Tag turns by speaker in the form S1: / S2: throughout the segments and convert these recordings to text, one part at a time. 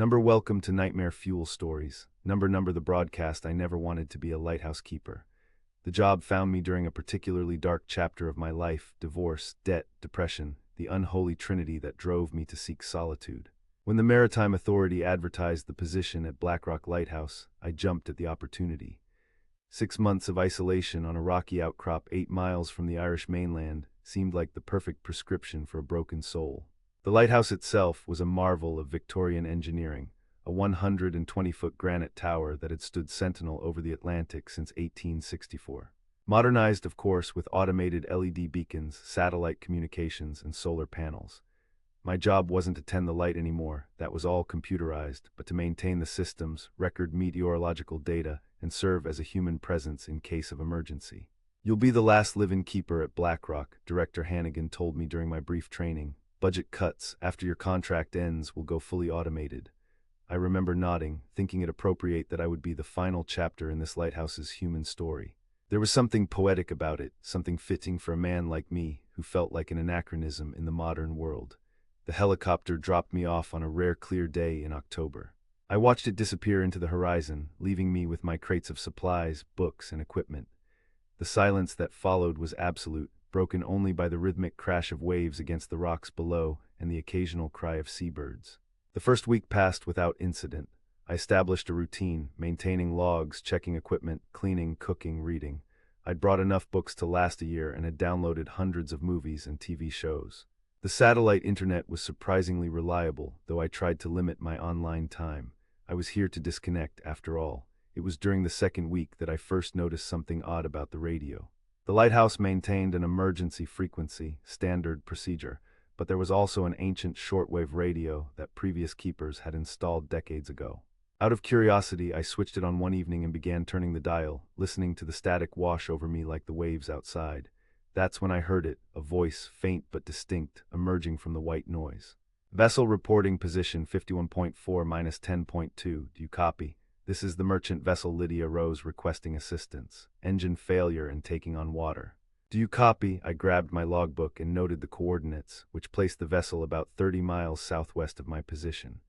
S1: Welcome to Nightmare Fuel Stories. The broadcast. I never wanted to be a lighthouse keeper. The job found me during a particularly dark chapter of my life: divorce, debt, depression, the unholy trinity that drove me to seek solitude. When the Maritime Authority advertised the position at Blackrock Lighthouse, I jumped at the opportunity. 6 months of isolation on a rocky outcrop 8 miles from the Irish mainland seemed like the perfect prescription for a broken soul. The lighthouse itself was a marvel of Victorian engineering, a 120-foot granite tower that had stood sentinel over the Atlantic since 1864. Modernized, of course, with automated LED beacons, satellite communications, and solar panels. My job wasn't to tend the light anymore, that was all computerized, but to maintain the systems, record meteorological data, and serve as a human presence in case of emergency. "You'll be the last live-in keeper at Blackrock," Director Hannigan told me during my brief training. "Budget cuts, after your contract ends, will go fully automated." I remember nodding, thinking it appropriate that I would be the final chapter in this lighthouse's human story. There was something poetic about it, something fitting for a man like me, who felt like an anachronism in the modern world. The helicopter dropped me off on a rare clear day in October. I watched it disappear into the horizon, leaving me with my crates of supplies, books, and equipment. The silence that followed was absolute, broken only by the rhythmic crash of waves against the rocks below and the occasional cry of seabirds. The first week passed without incident. I established a routine, maintaining logs, checking equipment, cleaning, cooking, reading. I'd brought enough books to last a year and had downloaded hundreds of movies and TV shows. The satellite internet was surprisingly reliable, though I tried to limit my online time. I was here to disconnect, after all. It was during the second week that I first noticed something odd about the radio. The lighthouse maintained an emergency frequency, standard procedure, but there was also an ancient shortwave radio that previous keepers had installed decades ago. Out of curiosity, I switched it on one evening and began turning the dial, listening to the static wash over me like the waves outside. That's when I heard it, a voice, faint but distinct, emerging from the white noise. "Vessel reporting position 51.4-10.2, do you copy? This is the merchant vessel Lydia Rose requesting assistance. Engine failure and taking on water." "Do you copy?" I grabbed my logbook and noted the coordinates, which placed the vessel about 30 miles southwest of my position.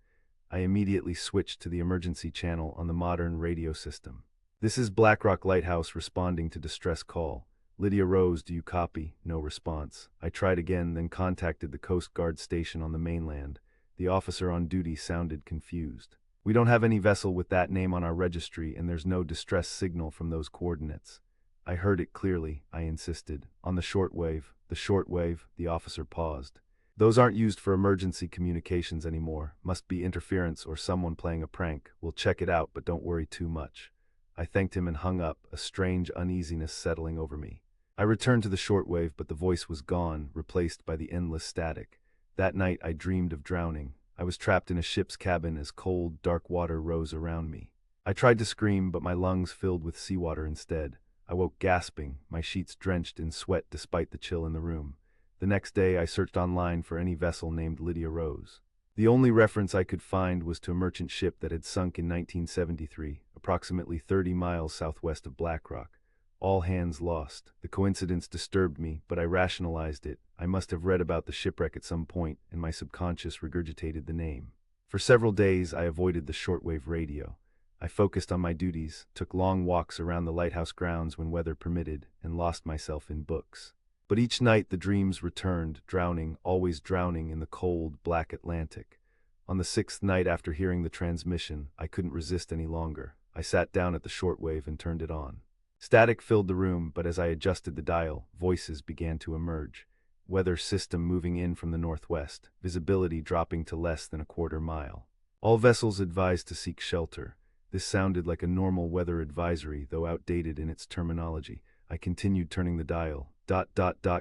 S1: I immediately switched to the emergency channel on the modern radio system. "This is Blackrock Lighthouse responding to distress call. Lydia Rose, do you copy?" No response. I tried again, then contacted the Coast Guard station on the mainland. The officer on duty sounded confused. "We don't have any vessel with that name on our registry, and there's no distress signal from those coordinates." I heard it clearly, I insisted. "On the shortwave." "The shortwave?" The officer paused. "Those aren't used for emergency communications anymore. Must be interference or someone playing a prank. We'll check it out, but don't worry too much." I thanked him and hung up, a strange uneasiness settling over me. I returned to the shortwave, but the voice was gone, replaced by the endless static. That night I dreamed of drowning. I was trapped in a ship's cabin as cold, dark water rose around me. I tried to scream, but my lungs filled with seawater instead. I woke gasping, my sheets drenched in sweat despite the chill in the room. The next day I searched online for any vessel named Lydia Rose. The only reference I could find was to a merchant ship that had sunk in 1973, approximately 30 miles southwest of Blackrock. All hands lost. The coincidence disturbed me, but I rationalized it. I must have read about the shipwreck at some point, and my subconscious regurgitated the name. For several days I avoided the shortwave radio. I focused on my duties, took long walks around the lighthouse grounds when weather permitted, and lost myself in books. But each night the dreams returned, drowning, always drowning in the cold, black Atlantic. On the 6th night after hearing the transmission, I couldn't resist any longer. I sat down at the shortwave and turned it on. Static filled the room, but as I adjusted the dial, voices began to emerge. Weather system moving in from the northwest, visibility dropping to less than a quarter mile. All vessels advised to seek shelter. This sounded like a normal weather advisory, though outdated in its terminology. I continued turning the dial. ...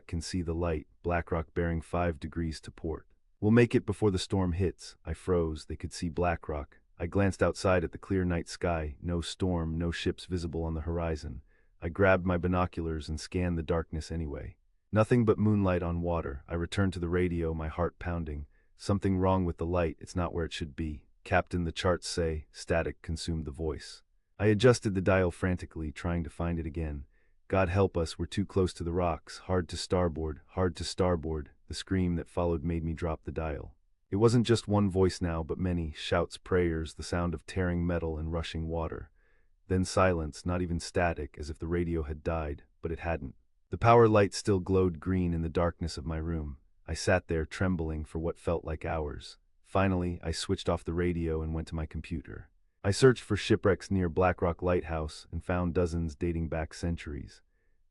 S1: Can see the light, Blackrock bearing 5 degrees to port. "We'll make it before the storm hits." I froze. They could see Blackrock. I glanced outside at the clear night sky. No storm, no ships visible on the horizon. I grabbed my binoculars and scanned the darkness anyway. Nothing but moonlight on water. I returned to the radio, my heart pounding. "Something wrong with the light. It's not where it should be. Captain, the charts say." Static consumed the voice. I adjusted the dial frantically, trying to find it again. "God help us, we're too close to the rocks. Hard to starboard, hard to starboard." The scream that followed made me drop the dial. It wasn't just one voice now, but many shouts, prayers, the sound of tearing metal and rushing water. Then silence, not even static, as if the radio had died, but it hadn't. The power light still glowed green in the darkness of my room. I sat there trembling for what felt like hours. Finally, I switched off the radio and went to my computer. I searched for shipwrecks near Black Rock Lighthouse and found dozens dating back centuries.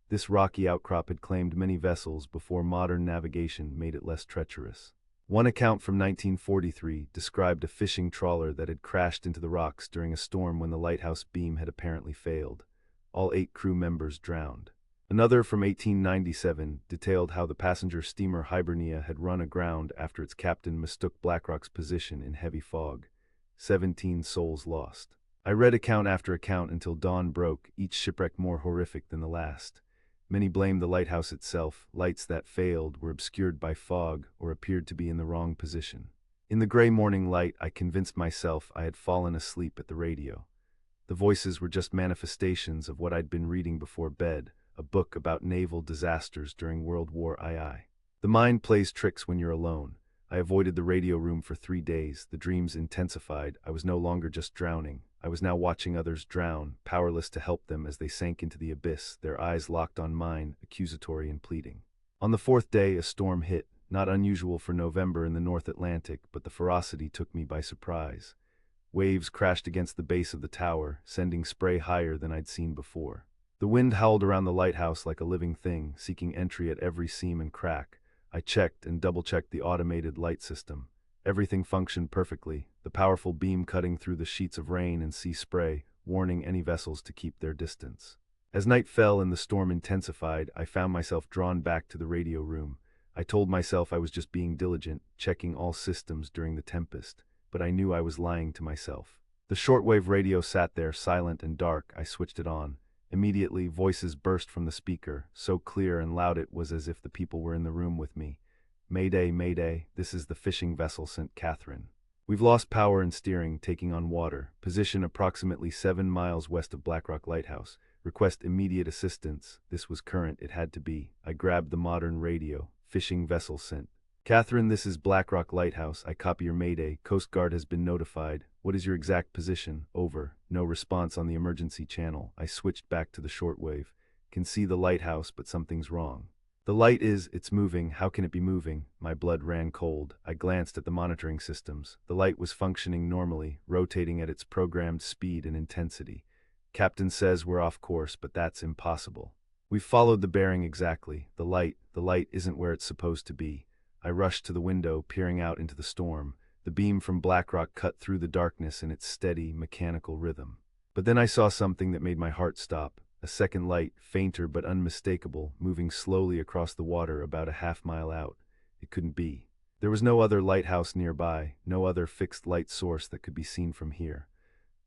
S1: This rocky outcrop had claimed many vessels before modern navigation made it less treacherous. One account from 1943 described a fishing trawler that had crashed into the rocks during a storm when the lighthouse beam had apparently failed. All 8 crew members drowned. Another from 1897 detailed how the passenger steamer Hibernia had run aground after its captain mistook Blackrock's position in heavy fog. 17 souls lost. I read account after account until dawn broke, each shipwreck more horrific than the last. Many blamed the lighthouse itself. Lights that failed were obscured by fog or appeared to be in the wrong position. In the gray morning light, I convinced myself I had fallen asleep at the radio. The voices were just manifestations of what I'd been reading before bed, a book about naval disasters during World War II. The mind plays tricks when you're alone. I avoided the radio room for 3 days. The dreams intensified. I was no longer just drowning. I was now watching others drown, powerless to help them as they sank into the abyss, their eyes locked on mine, accusatory and pleading. On the 4th day, a storm hit, not unusual for November in the North Atlantic, but the ferocity took me by surprise. Waves crashed against the base of the tower, sending spray higher than I'd seen before. The wind howled around the lighthouse like a living thing, seeking entry at every seam and crack. I checked and double-checked the automated light system. Everything functioned perfectly, the powerful beam cutting through the sheets of rain and sea spray, warning any vessels to keep their distance. As night fell and the storm intensified, I found myself drawn back to the radio room. I told myself I was just being diligent, checking all systems during the tempest, but I knew I was lying to myself. The shortwave radio sat there, silent and dark. I switched it on. Immediately, voices burst from the speaker, so clear and loud it was as if the people were in the room with me. Mayday, Mayday, this is the fishing vessel St. Catherine. We've lost power and steering, taking on water. Position approximately 7 miles west of Black Rock Lighthouse. Request immediate assistance. This was current, it had to be. I grabbed the modern radio. Fishing vessel St. Catherine, this is Black Rock Lighthouse. I copy your Mayday. Coast Guard has been notified. What is your exact position? Over. No response on the emergency channel. I switched back to the shortwave. Can see the lighthouse, but something's wrong. The light it's moving. How can it be moving? My blood ran cold. I glanced at the monitoring systems. The light was functioning normally, rotating at its programmed speed and intensity. Captain says we're off course, but that's impossible. We've followed the bearing exactly. The light isn't where it's supposed to be. I rushed to the window, peering out into the storm. The beam from Black Rock cut through the darkness in its steady, mechanical rhythm. But then I saw something that made my heart stop. A second light, fainter but unmistakable, moving slowly across the water about a half-mile out. It couldn't be. There was no other lighthouse nearby, no other fixed light source that could be seen from here.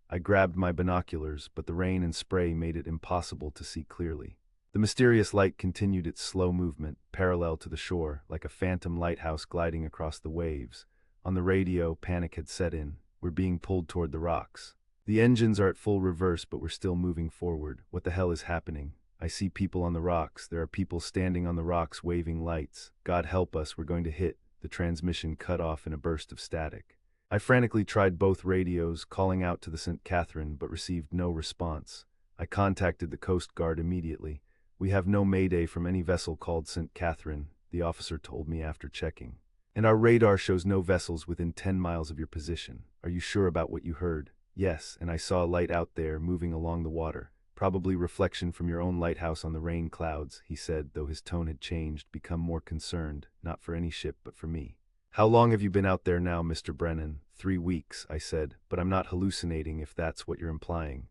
S1: I grabbed my binoculars, but the rain and spray made it impossible to see clearly. The mysterious light continued its slow movement, parallel to the shore, like a phantom lighthouse gliding across the waves. On the radio, panic had set in. We're being pulled toward the rocks. The engines are at full reverse, but we're still moving forward. What the hell is happening? I see people on the rocks. There are people standing on the rocks waving lights. God help us, we're going to hit. The transmission cut off in a burst of static. I frantically tried both radios, calling out to the St. Catherine, but received no response. I contacted the Coast Guard immediately. We have no mayday from any vessel called St. Catherine, the officer told me after checking. And our radar shows no vessels within 10 miles of your position. Are you sure about what you heard? Yes, and I saw a light out there moving along the water. Probably reflection from your own lighthouse on the rain clouds, he said, though his tone had changed, become more concerned, not for any ship but for me. How long have you been out there now, Mr. Brennan? 3 weeks, I said, but I'm not hallucinating if that's what you're implying.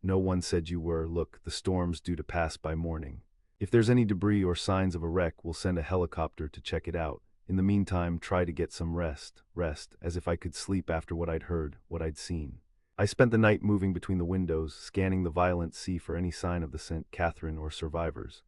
S1: No one said you were. Look, the storm's due to pass by morning. If there's any debris or signs of a wreck, we'll send a helicopter to check it out. In the meantime, try to get some rest, as if I could sleep after what I'd heard, what I'd seen. I spent the night moving between the windows, scanning the violent sea for any sign of the St. Catherine or survivors.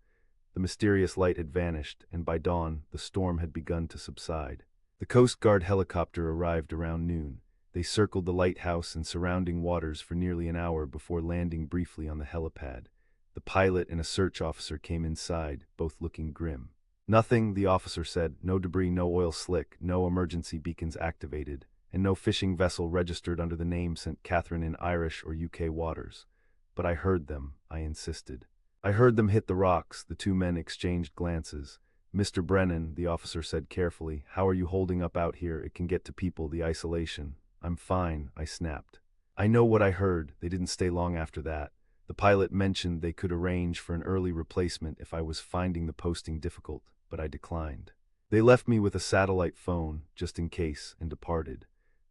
S1: The mysterious light had vanished, and by dawn, the storm had begun to subside. The Coast Guard helicopter arrived around noon. They circled the lighthouse and surrounding waters for nearly an hour before landing briefly on the helipad. The pilot and a search officer came inside, both looking grim. Nothing, the officer said. No debris, no oil slick, no emergency beacons activated, and no fishing vessel registered under the name St. Catherine in Irish or UK waters. But I heard them, I insisted. I heard them hit the rocks. The two men exchanged glances. Mr. Brennan, the officer said carefully, how are you holding up out here? It can get to people, the isolation. I'm fine, I snapped. I know what I heard. They didn't stay long after that. The pilot mentioned they could arrange for an early replacement if I was finding the posting difficult, but I declined. They left me with a satellite phone, just in case, and departed.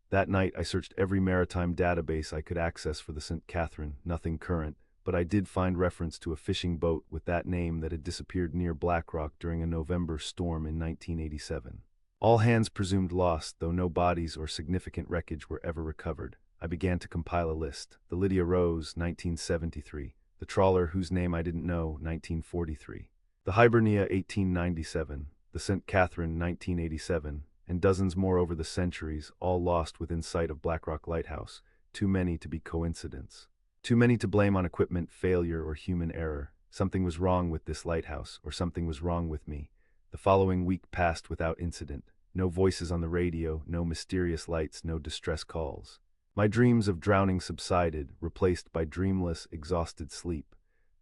S1: That night I searched every maritime database I could access for the St. Catherine, nothing current, but I did find reference to a fishing boat with that name that had disappeared near Blackrock during a November storm in 1987. All hands presumed lost, though no bodies or significant wreckage were ever recovered. I began to compile a list. The Lydia Rose, 1973. The trawler whose name I didn't know, 1943. The Hibernia, 1897. The St. Catherine, 1987. And dozens more over the centuries, all lost within sight of Blackrock Lighthouse. Too many to be coincidence. Too many to blame on equipment failure or human error. Something was wrong with this lighthouse, or something was wrong with me. The following week passed without incident. No voices on the radio, no mysterious lights, no distress calls. My dreams of drowning subsided, replaced by dreamless, exhausted sleep.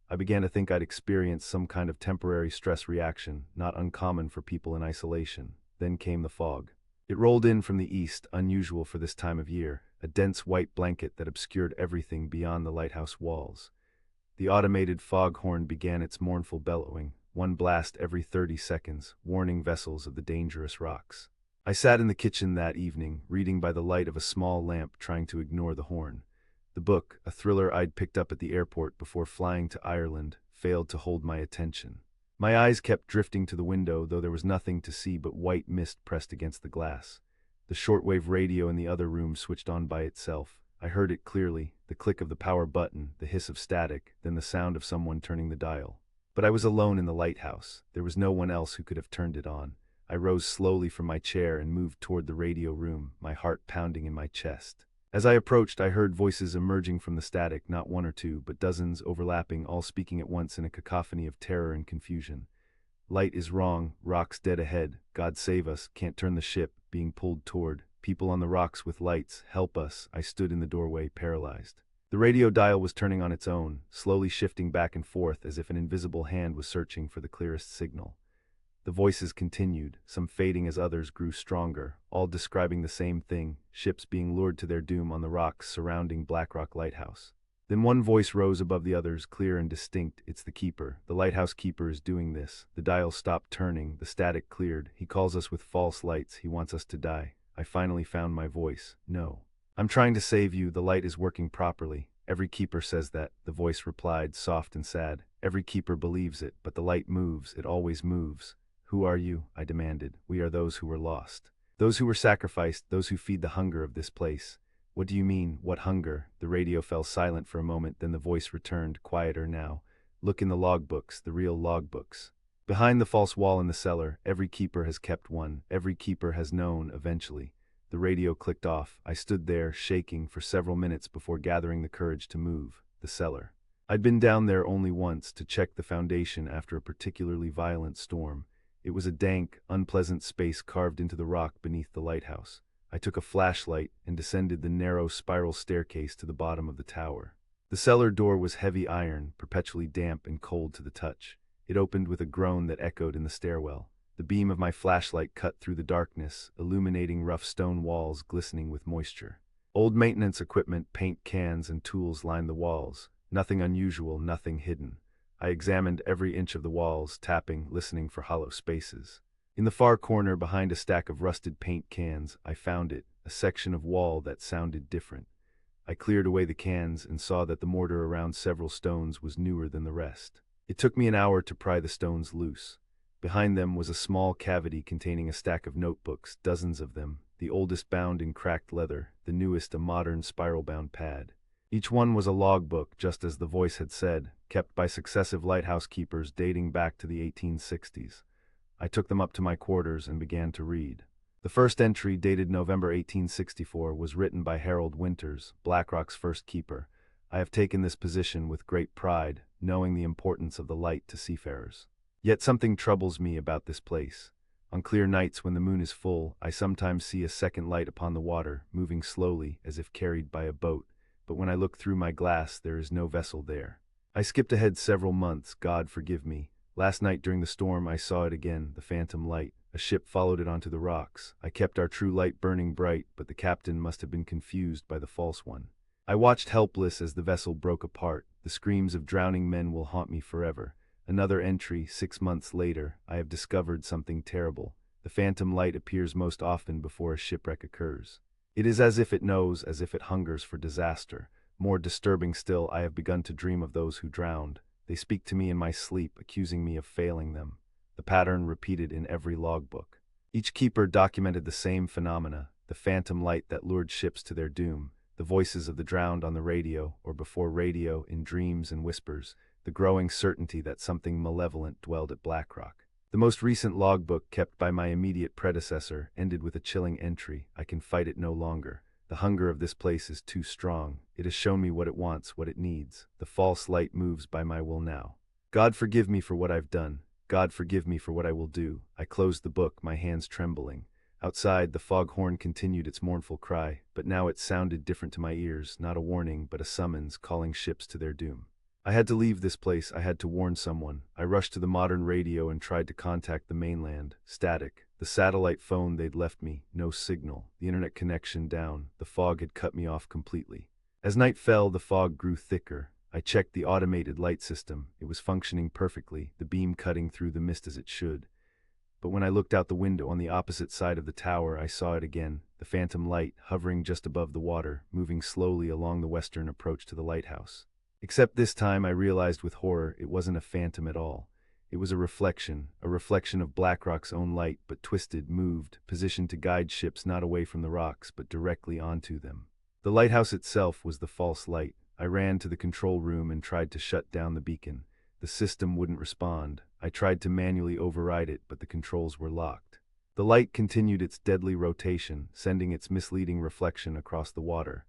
S1: I began to think I'd experienced some kind of temporary stress reaction, not uncommon for people in isolation. Then came the fog. It rolled in from the east, unusual for this time of year, a dense white blanket that obscured everything beyond the lighthouse walls. The automated foghorn began its mournful bellowing, one blast every 30 seconds, warning vessels of the dangerous rocks. I sat in the kitchen that evening, reading by the light of a small lamp, trying to ignore the horn. The book, a thriller I'd picked up at the airport before flying to Ireland, failed to hold my attention. My eyes kept drifting to the window, though there was nothing to see but white mist pressed against the glass. The shortwave radio in the other room switched on by itself. I heard it clearly, the click of the power button, the hiss of static, then the sound of someone turning the dial. But I was alone in the lighthouse. There was no one else who could have turned it on. I rose slowly from my chair and moved toward the radio room, my heart pounding in my chest. As I approached, I heard voices emerging from the static, not one or two, but dozens overlapping, all speaking at once in a cacophony of terror and confusion. Light is wrong, rocks dead ahead, God save us, can't turn the ship, being pulled toward, people on the rocks with lights, help us. I stood in the doorway, paralyzed. The radio dial was turning on its own, slowly shifting back and forth as if an invisible hand was searching for the clearest signal. The voices continued, some fading as others grew stronger, all describing the same thing, ships being lured to their doom on the rocks surrounding Blackrock Lighthouse. Then one voice rose above the others, clear and distinct. It's the keeper. The lighthouse keeper is doing this. The dial stopped turning, the static cleared. He calls us with false lights. He wants us to die. I finally found my voice. No. I'm trying to save you. The light is working properly. Every keeper says that, the voice replied, soft and sad. Every keeper believes it, but the light moves. It always moves. Who are you? I demanded. We are those who were lost. Those who were sacrificed, those who feed the hunger of this place. What do you mean, what hunger? The radio fell silent for a moment, then the voice returned, quieter now. Look in the logbooks, the real logbooks. Behind the false wall in the cellar, every keeper has kept one. Every keeper has known, eventually. The radio clicked off. I stood there, shaking, for several minutes before gathering the courage to move. The cellar. I'd been down there only once, to check the foundation after a particularly violent storm. It was a dank, unpleasant space carved into the rock beneath the lighthouse. I took a flashlight and descended the narrow spiral staircase to the bottom of the tower. The cellar door was heavy iron, perpetually damp and cold to the touch. It opened with a groan that echoed in the stairwell. The beam of my flashlight cut through the darkness, illuminating rough stone walls glistening with moisture. Old maintenance equipment, paint cans, and tools lined the walls. Nothing unusual, nothing hidden. I examined every inch of the walls, tapping, listening for hollow spaces. In the far corner, behind a stack of rusted paint cans, I found it, a section of wall that sounded different. I cleared away the cans and saw that the mortar around several stones was newer than the rest. It took me an hour to pry the stones loose. Behind them was a small cavity containing a stack of notebooks, dozens of them, the oldest bound in cracked leather, the newest a modern spiral-bound pad. Each one was a logbook, just as the voice had said, kept by successive lighthouse keepers dating back to the 1860s. I took them up to my quarters and began to read. The first entry, dated November 1864, was written by Harold Winters, Blackrock's first keeper. I have taken this position with great pride, knowing the importance of the light to seafarers. Yet something troubles me about this place. On clear nights when the moon is full, I sometimes see a second light upon the water, moving slowly as if carried by a boat, but when I look through my glass there is no vessel there. I skipped ahead several months, God forgive me. Last night during the storm I saw it again, the phantom light. A ship followed it onto the rocks. I kept our true light burning bright, but the captain must have been confused by the false one. I watched helpless as the vessel broke apart. The screams of drowning men will haunt me forever. Another entry, 6 months later, I have discovered something terrible. The phantom light appears most often before a shipwreck occurs. It is as if it knows, as if it hungers for disaster. More disturbing still, I have begun to dream of those who drowned. They speak to me in my sleep, accusing me of failing them. The pattern repeated in every logbook. Each keeper documented the same phenomena, the phantom light that lured ships to their doom, the voices of the drowned on the radio, or before radio, in dreams and whispers, the growing certainty that something malevolent dwelled at Blackrock. The most recent logbook, kept by my immediate predecessor, ended with a chilling entry: I can fight it no longer. The hunger of this place is too strong. It has shown me what it wants, what it needs. The false light moves by my will now. God forgive me for what I've done. God forgive me for what I will do. I closed the book, my hands trembling. Outside, the foghorn continued its mournful cry, but now it sounded different to my ears, not a warning, but a summons calling ships to their doom. I had to leave this place, I had to warn someone. I rushed to the modern radio and tried to contact the mainland. Static. The satellite phone they'd left me, no signal. The internet connection down. The fog had cut me off completely. As night fell, the fog grew thicker. I checked the automated light system. It was functioning perfectly, the beam cutting through the mist as it should. But when I looked out the window on the opposite side of the tower, I saw it again, the phantom light, hovering just above the water, moving slowly along the western approach to the lighthouse. Except this time I realized with horror it wasn't a phantom at all. It was a reflection of Blackrock's own light, but twisted, moved, positioned to guide ships not away from the rocks, but directly onto them. The lighthouse itself was the false light. I ran to the control room and tried to shut down the beacon. The system wouldn't respond. I tried to manually override it, but the controls were locked. The light continued its deadly rotation, sending its misleading reflection across the water.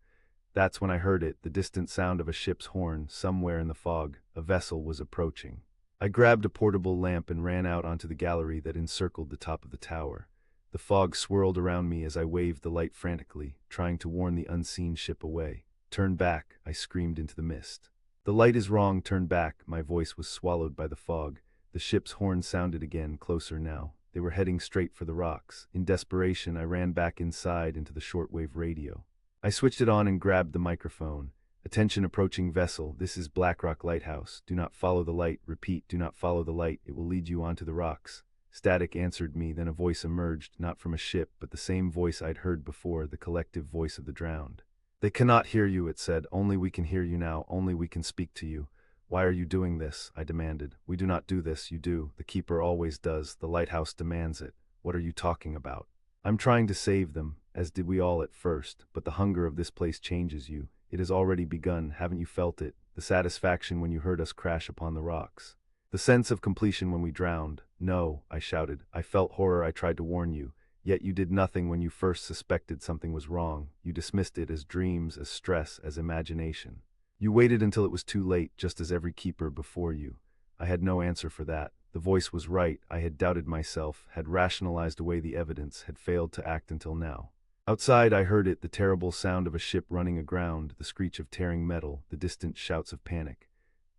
S1: That's when I heard it, the distant sound of a ship's horn, somewhere in the fog. A vessel was approaching. I grabbed a portable lamp and ran out onto the gallery that encircled the top of the tower. The fog swirled around me as I waved the light frantically, trying to warn the unseen ship away. "Turn back," I screamed into the mist. "The light is wrong, turn back." My voice was swallowed by the fog. The ship's horn sounded again, closer now. They were heading straight for the rocks. In desperation, I ran back inside into the shortwave radio. I switched it on and grabbed the microphone. "Attention, approaching vessel. This is Blackrock Lighthouse. Do not follow the light. Repeat, do not follow the light. It will lead you onto the rocks." Static answered me, then a voice emerged, not from a ship, but the same voice I'd heard before, the collective voice of the drowned. "They cannot hear you," it said. "Only we can hear you now. Only we can speak to you." "Why are you doing this?" I demanded. "We do not do this, you do. The keeper always does. The lighthouse demands it. What are you talking about?" "I'm trying to save them, as did we all at first, but the hunger of this place changes you. It has already begun, haven't you felt it? The satisfaction when you heard us crash upon the rocks. The sense of completion when we drowned." "No," I shouted. "I felt horror, I tried to warn you. Yet you did nothing when you first suspected something was wrong. You dismissed it as dreams, as stress, as imagination. You waited until it was too late, just as every keeper before you." I had no answer for that. The voice was right. I had doubted myself, had rationalized away the evidence, had failed to act until now. Outside I heard it, the terrible sound of a ship running aground, the screech of tearing metal, the distant shouts of panic.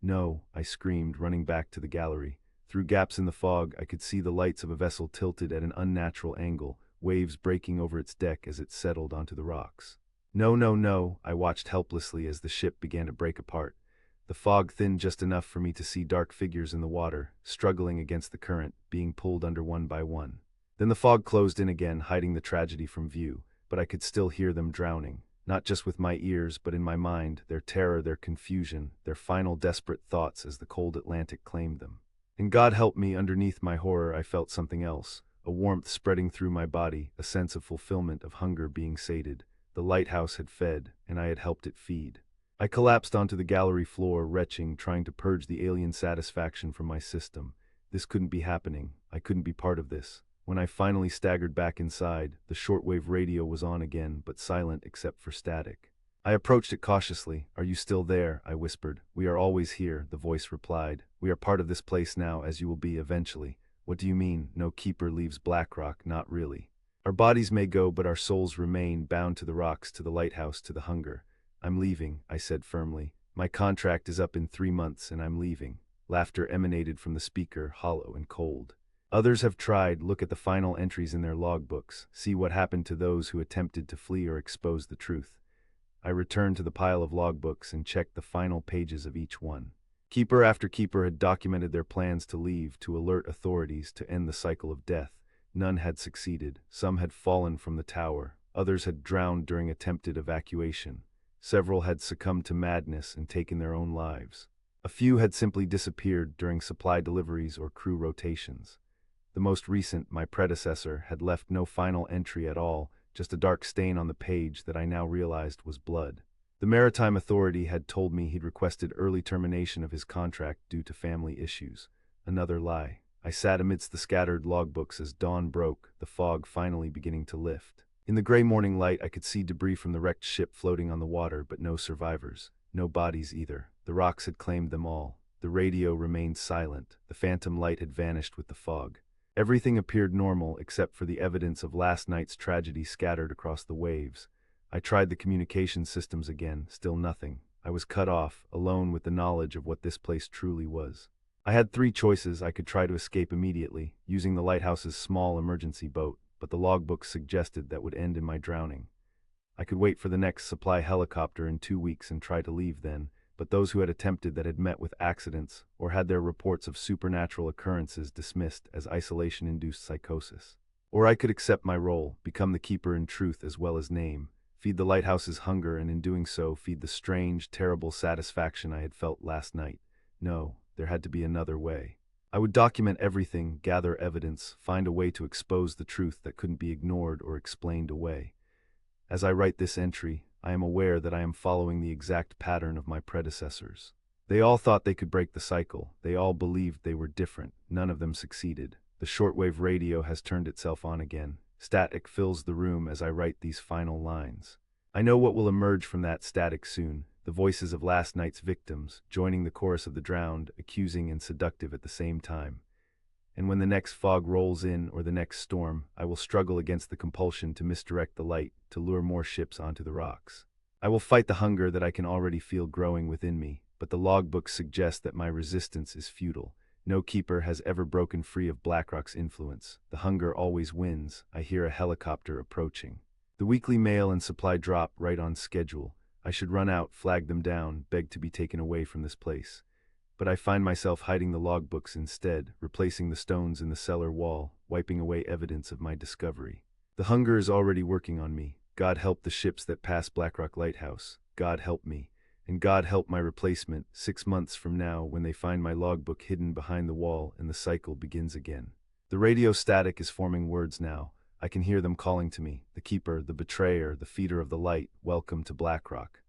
S1: "No," I screamed, running back to the gallery. Through gaps in the fog, I could see the lights of a vessel tilted at an unnatural angle, waves breaking over its deck as it settled onto the rocks. "No, no, no," I watched helplessly as the ship began to break apart. The fog thinned just enough for me to see dark figures in the water, struggling against the current, being pulled under one by one. Then the fog closed in again, hiding the tragedy from view, but I could still hear them drowning, not just with my ears but in my mind, their terror, their confusion, their final desperate thoughts as the cold Atlantic claimed them. And God help me, underneath my horror I felt something else, a warmth spreading through my body, a sense of fulfillment, of hunger being sated. The lighthouse had fed, and I had helped it feed. I collapsed onto the gallery floor, retching, trying to purge the alien satisfaction from my system. This couldn't be happening. I couldn't be part of this. When I finally staggered back inside, the shortwave radio was on again, but silent except for static. I approached it cautiously. "Are you still there?" I whispered. "We are always here," the voice replied. "We are part of this place now, as you will be eventually." "What do you mean? No keeper leaves Blackrock?" "Not really. Our bodies may go, but our souls remain bound to the rocks, to the lighthouse, to the hunger." "I'm leaving," I said firmly. "My contract is up in 3 months, and I'm leaving." Laughter emanated from the speaker, hollow and cold. "Others have tried. Look at the final entries in their logbooks. See what happened to those who attempted to flee or expose the truth." I returned to the pile of logbooks and checked the final pages of each one. Keeper after keeper had documented their plans to leave, to alert authorities, to end the cycle of death. None had succeeded. Some had fallen from the tower. Others had drowned during attempted evacuation. Several had succumbed to madness and taken their own lives. A few had simply disappeared during supply deliveries or crew rotations. The most recent, my predecessor, had left no final entry at all, just a dark stain on the page that I now realized was blood. The Maritime Authority had told me he'd requested early termination of his contract due to family issues. Another lie. I sat amidst the scattered logbooks as dawn broke, the fog finally beginning to lift. In the gray morning light, I could see debris from the wrecked ship floating on the water, but no survivors. No bodies either. The rocks had claimed them all. The radio remained silent. The phantom light had vanished with the fog. Everything appeared normal except for the evidence of last night's tragedy scattered across the waves. I tried the communication systems again, still nothing. I was cut off, alone with the knowledge of what this place truly was. I had 3 choices. I could try to escape immediately, using the lighthouse's small emergency boat, but the logbook suggested that would end in my drowning. I could wait for the next supply helicopter in 2 weeks and try to leave then, but those who had attempted that had met with accidents or had their reports of supernatural occurrences dismissed as isolation-induced psychosis. Or I could accept my role, become the keeper in truth as well as name, feed the lighthouse's hunger, and in doing so feed the strange, terrible satisfaction I had felt last night. No, there had to be another way. I would document everything, gather evidence, find a way to expose the truth that couldn't be ignored or explained away. As I write this entry, I am aware that I am following the exact pattern of my predecessors. They all thought they could break the cycle. They all believed they were different. None of them succeeded. The shortwave radio has turned itself on again. Static fills the room as I write these final lines. I know what will emerge from that static soon. The voices of last night's victims, joining the chorus of the drowned, accusing and seductive at the same time. And when the next fog rolls in or the next storm, I will struggle against the compulsion to misdirect the light, to lure more ships onto the rocks. I will fight the hunger that I can already feel growing within me, but the logbooks suggest that my resistance is futile. No keeper has ever broken free of Blackrock's influence. The hunger always wins. I hear a helicopter approaching. The weekly mail and supply drop right on schedule. I should run out, flag them down, beg to be taken away from this place. But I find myself hiding the logbooks instead, replacing the stones in the cellar wall, wiping away evidence of my discovery. The hunger is already working on me. God help the ships that pass Blackrock Lighthouse. God help me. And God help my replacement 6 months from now when they find my logbook hidden behind the wall and the cycle begins again. The radio static is forming words now. I can hear them calling to me. The keeper, the betrayer, the feeder of the light, welcome to Blackrock.